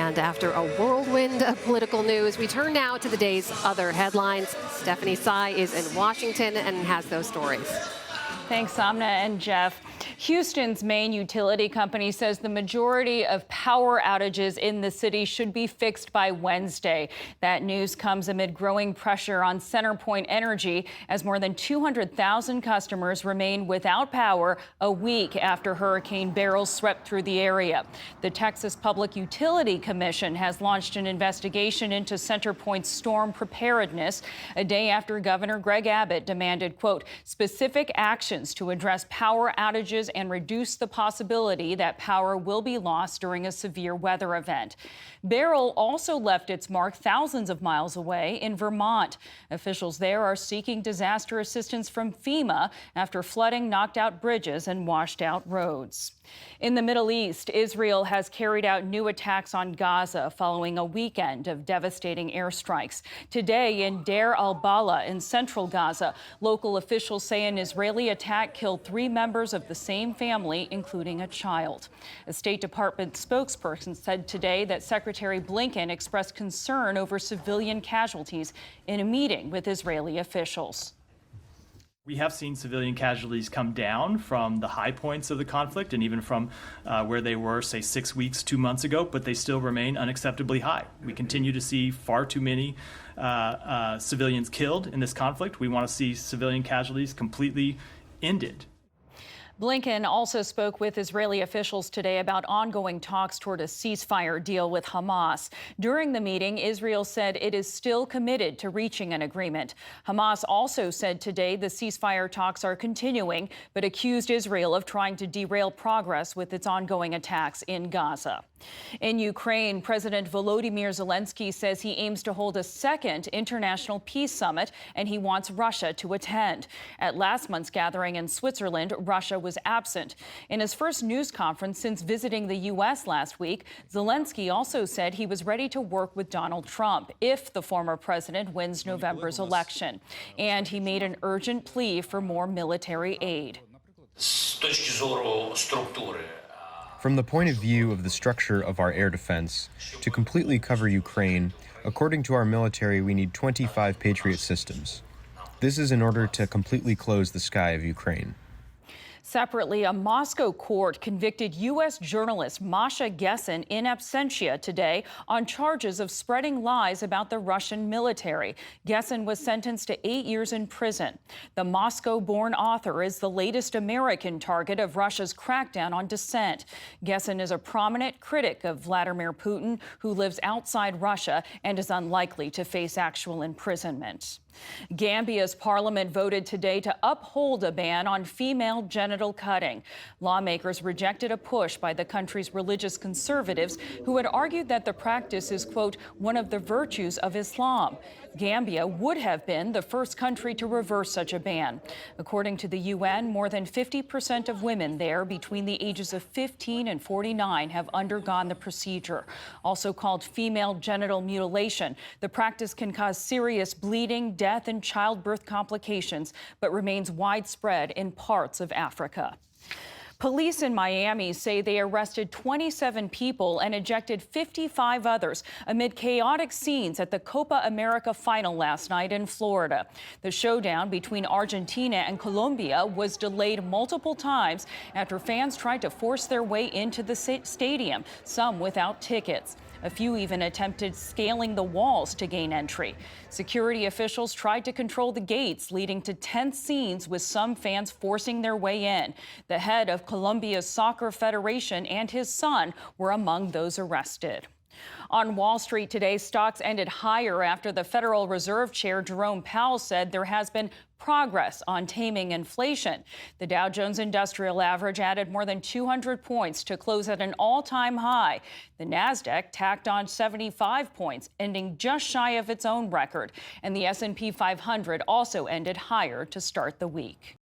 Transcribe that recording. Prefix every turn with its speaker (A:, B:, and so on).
A: And after a whirlwind of political news, we turn now to the day's other headlines. Stephanie Tsai is in Washington and has those stories.
B: Thanks, Amna and Jeff. Houston's main utility company says the majority of power outages in the city should be fixed by Wednesday. That news comes amid growing pressure on CenterPoint Energy as more than 200,000 customers remain without power a week after Hurricane Beryl swept through the area. The Texas Public Utility Commission has launched an investigation into CenterPoint's storm preparedness a day after Governor Greg Abbott demanded, quote, specific actions to address power outages and reduce the possibility that power will be lost during a severe weather event. Beryl also left its mark thousands of miles away in Vermont. Officials there are seeking disaster assistance from FEMA after flooding knocked out bridges and washed out roads. In the Middle East, Israel has carried out new attacks on Gaza following a weekend of devastating airstrikes. Today in Deir al-Balah in central Gaza, local officials say an Israeli attack killed 3 members of the same family, including a child. A State Department spokesperson said today that Secretary Blinken expressed concern over civilian casualties in a meeting with Israeli officials.
C: We have seen civilian casualties come down from the high points of the conflict and even from where they were, say, 6 weeks, 2 months ago, but they still remain unacceptably high. We continue to see far too many civilians killed in this conflict. We want to see civilian casualties completely ended.
B: Blinken also spoke with Israeli officials today about ongoing talks toward a ceasefire deal with Hamas. During the meeting, Israel said it is still committed to reaching an agreement. Hamas also said today the ceasefire talks are continuing, but accused Israel of trying to derail progress with its ongoing attacks in Gaza. In Ukraine, President Volodymyr Zelensky says he aims to hold a second international peace summit, and he wants Russia to attend. At last month's gathering in Switzerland, Russia was absent. In his first news conference since visiting the U.S. last week, Zelensky also said he was ready to work with Donald Trump if the former president wins November's election. And he made an urgent plea for more military aid.
D: From the point of view of the structure of our air defense, to completely cover Ukraine, according to our military, we need 25 Patriot systems. This is in order to completely close the sky of Ukraine.
B: Separately, a Moscow court convicted U.S. journalist Masha Gessen in absentia today on charges of spreading lies about the Russian military. Gessen was sentenced to 8 years in prison. The Moscow-born author is the latest American target of Russia's crackdown on dissent. Gessen is a prominent critic of Vladimir Putin, who lives outside Russia and is unlikely to face actual imprisonment. Gambia's parliament voted today to uphold a ban on female genital cutting. Lawmakers rejected a push by the country's religious conservatives who had argued that the practice is, quote, one of the virtues of Islam. Gambia would have been the first country to reverse such a ban. According to the UN, more than 50% of women there between the ages of 15 and 49 have undergone the procedure. Also called female genital mutilation, the practice can cause serious bleeding, death, and childbirth complications, but remains widespread in parts of Africa. Police in Miami say they arrested 27 people and ejected 55 others amid chaotic scenes at the Copa America final last night in Florida. The showdown between Argentina and Colombia was delayed multiple times after fans tried to force their way into the stadium, some without tickets. A few even attempted scaling the walls to gain entry. Security officials tried to control the gates, leading to tense scenes with some fans forcing their way in. The head of Colombia's Soccer Federation and his son were among those arrested. On Wall Street today, stocks ended higher after the Federal Reserve Chair Jerome Powell said there has been progress on taming inflation. The Dow Jones Industrial Average added more than 200 points to close at an all-time high. The Nasdaq tacked on 75 points, ending just shy of its own record. And the S&P 500 also ended higher to start the week.